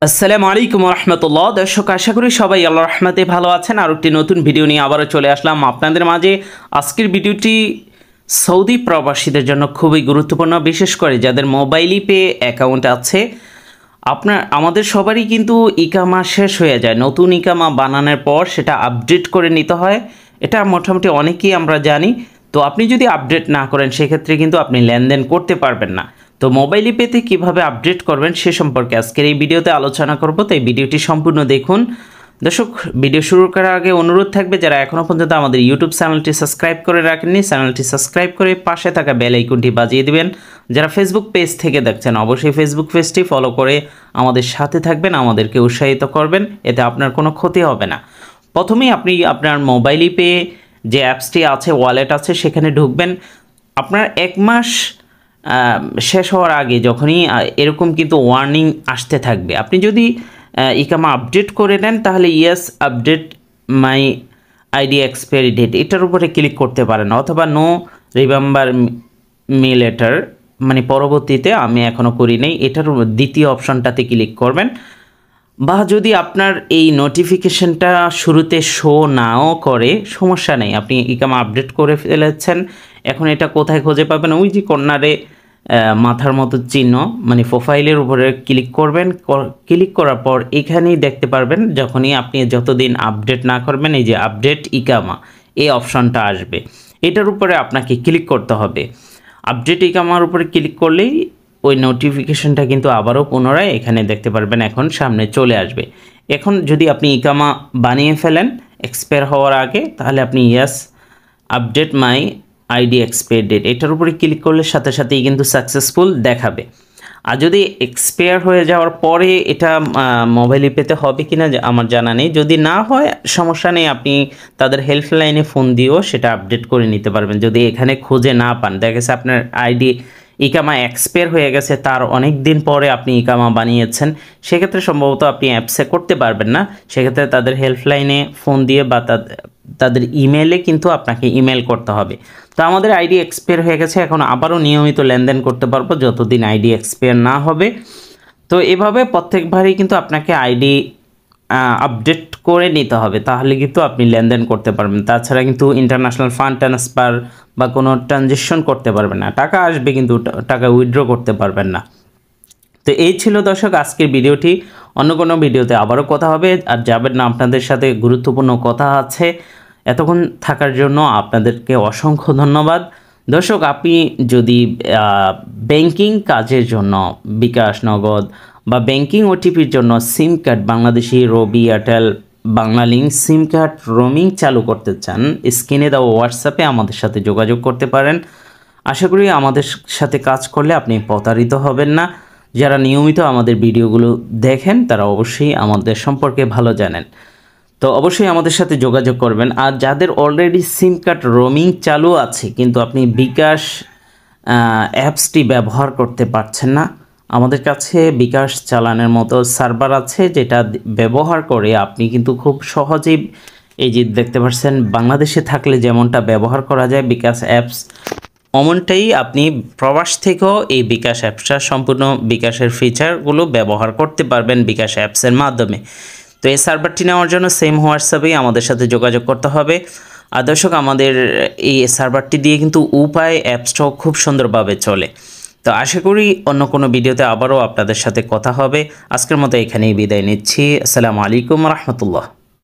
আসসালামু আলাইকুম রহমতুল্লাহ। দর্শক, আশা করি সবাই আল্লাহর রহমতে ভালো আছেন। আর একটি নতুন ভিডিও নিয়ে আবারও চলে আসলাম আপনাদের মাঝে। আজকের ভিডিওটি সৌদি প্রবাসীদের জন্য খুবই গুরুত্বপূর্ণ, বিশেষ করে যাদের মোবাইল পে অ্যাকাউন্ট আছে। আমাদের সবারই কিন্তু ইকামা শেষ হয়ে যায়, নতুন ইকামা বানানোর পর সেটা আপডেট করে নিতে হয়। এটা মোটামুটি অনেকেই আমরা জানি। তো আপনি যদি আপডেট না করেন সেক্ষেত্রে কিন্তু আপনি লেনদেন করতে পারবেন না। তো মোবাইল পেতে কিভাবে আপডেট করবেন সে সম্পর্কে আজকের এই ভিডিওতে আলোচনা করব, তাই ভিডিওটি সম্পূর্ণ দেখুন। দর্শক, ভিডিও শুরু করার আগে অনুরোধ থাকবে, যারা এখনও পর্যন্ত আমাদের ইউটিউব চ্যানেলটি সাবস্ক্রাইব করে রাখেননি, চ্যানেলটি সাবস্ক্রাইব করে পাশে থাকা বেল আইকনটি বাজিয়ে দিবেন। যারা ফেসবুক পেজ থেকে দেখছেন অবশ্যই ফেসবুক পেজটি ফলো করে আমাদের সাথে থাকবেন, আমাদেরকে উৎসাহিত করবেন, এতে আপনার কোনো ক্ষতি হবে না। প্রথমেই আপনি আপনার মোবাইল পে যে অ্যাপসটি আছে, ওয়ালেট আছে, সেখানে ঢুকবেন। আপনার এক মাস শেষ হওয়ার আগে যখনই এরকম কিন্তু ওয়ার্নিং আসতে থাকবে, আপনি যদি ইকামা আপডেট করে নেন তাহলে yes update my ID expiry date এটার উপরে ক্লিক করতে পারেন, অথবা নো রিমেম্বার মি লেটার, মানে পরবর্তীতে আমি এখনও করি নাই, এটার দ্বিতীয় অপশনটাতে ক্লিক করবেন। বা যদি আপনার এই নোটিফিকেশনটা শুরুতে শো নাও করে, সমস্যা নেই, আপনি ইকামা আপডেট করে ফেলেছেন, এখন এটা কোথায় খুঁজে পাবেন? ওই যে কর্নারে মাথার মতো চিহ্ন, মানে প্রোফাইলের উপরে ক্লিক করবেন। ক্লিক করার পর এখানেই দেখতে পারবেন, যখনই আপনি যতদিন আপডেট না করবেন এই যে আপডেট ইকামা এই অপশনটা আসবে, এটার উপরে আপনাকে ক্লিক করতে হবে। আপডেট ইকামার উপরে ক্লিক করলেই ওই নোটিফিকেশনটা কিন্তু আবারও পুনরায় এখানে দেখতে পারবেন, এখন সামনে চলে আসবে। এখন যদি আপনি ইকামা বানিয়ে ফেলেন এক্সপায়ার হওয়ার আগে, তাহলে আপনি yes update my ID expire date এটার উপরে ক্লিক করলে সাথে সাথেই কিন্তু সাকসেসফুল দেখাবে। আর যদি এক্সপায়ার হয়ে যাওয়ার পরে এটা মোবাইলে পেতে হবে কিনা আমার জানা নেই, যদি না হয় সমস্যা নেই, আপনি তাদের হেল্পলাইনে ফোন দিয়েও সেটা আপডেট করে নিতে পারবেন। যদি এখানে খুঁজে না পান, দেখা গেছে আপনার আইডি ইকামা এক্সপায়ার হয়ে গেছে, তার অনেক দিন পরে আপনি ইকামা বানিয়েছেন, সেক্ষেত্রে সম্ভবত আপনি অ্যাপসে করতে পারবেন না। সেক্ষেত্রে তাদের হেল্পলাইনে ফোন দিয়ে বা তাদের ইমেলে কিন্তু আপনাকে ইমেল করতে হবে। তো আমাদের আইডি এক্সপায়ার হয়ে গেছে, এখন আবারও নিয়মিত লেনদেন করতে পারবো যতদিন আইডি এক্সপায়ার না হবে। তো এভাবে প্রত্যেকবারই কিন্তু আপনাকে আইডি আপডেট করে নিতে হবে, তাহলে কিন্তু আপনি লেনদেন করতে পারবেন। তাছাড়া কিন্তু ইন্টারন্যাশনাল ফান্ড ট্রান্সফার বা কোনো ট্রানজেকশন করতে পারবেন না, টাকা আসবে কিন্তু টাকা উইথড্র করতে পারবেন না। তো এই ছিল দর্শক আজকের ভিডিওটি। অন্য কোনো ভিডিওতে আবারও কথা হবে। আর যাবেন না, আপনাদের সাথে গুরুত্বপূর্ণ কথা আছে। এতক্ষণ থাকার জন্য আপনাদেরকে অসংখ্য ধন্যবাদ। দর্শক, আপনি যদি ব্যাংকিং কাজের জন্য বিকাশ, নগদ বা ব্যাংকিং ওটিপির জন্য SIM card, Bangladeshi, Robi, Airtel, Banglalink SIM card roaming চালু করতে চান, স্ক্রিনে দেওয়া হোয়াটসঅ্যাপে আমাদের সাথে যোগাযোগ করতে পারেন। আশা করি আমাদের সাথে কাজ করলে আপনি প্রতারিত হবেন না। যারা নিয়মিত আমাদের ভিডিওগুলো দেখেন তারা অবশ্যই আমাদের সম্পর্কে ভালো জানেন। তো অবশ্যই আমাদের সাথে যোগাযোগ করবেন। আর যাদের অলরেডি সিম কার্ড রোমিং চালু আছে কিন্তু আপনি বিকাশ অ্যাপসটি ব্যবহার করতে পারছেন না, আমাদের কাছে বিকাশ চালানোর মতো সার্ভার আছে, যেটা ব্যবহার করে আপনি কিন্তু খুব সহজেই, এই যে দেখতে পাচ্ছেন বাংলাদেশে থাকলে যেমনটা ব্যবহার করা যায় বিকাশ অ্যাপস, অমনটাই আপনি প্রবাস থেকেও এই বিকাশ অ্যাপসটা সম্পূর্ণ বিকাশের ফিচারগুলো ব্যবহার করতে পারবেন বিকাশ অ্যাপসের মাধ্যমে। তো এই সার্ভারটি নেওয়ার জন্য সেম হোয়াটসঅ্যাপেই আমাদের সাথে যোগাযোগ করতে হবে। আর দর্শক, আমাদের এই সার্ভারটি দিয়ে কিন্তু উপায় অ্যাপসটাও খুব সুন্দরভাবে চলে। তো আশা করি অন্য কোনো ভিডিওতে আবারও আপনাদের সাথে কথা হবে। আজকের মতো এখানেই বিদায় নিচ্ছি। আসসালামু আলাইকুম রহমতুল্লাহ।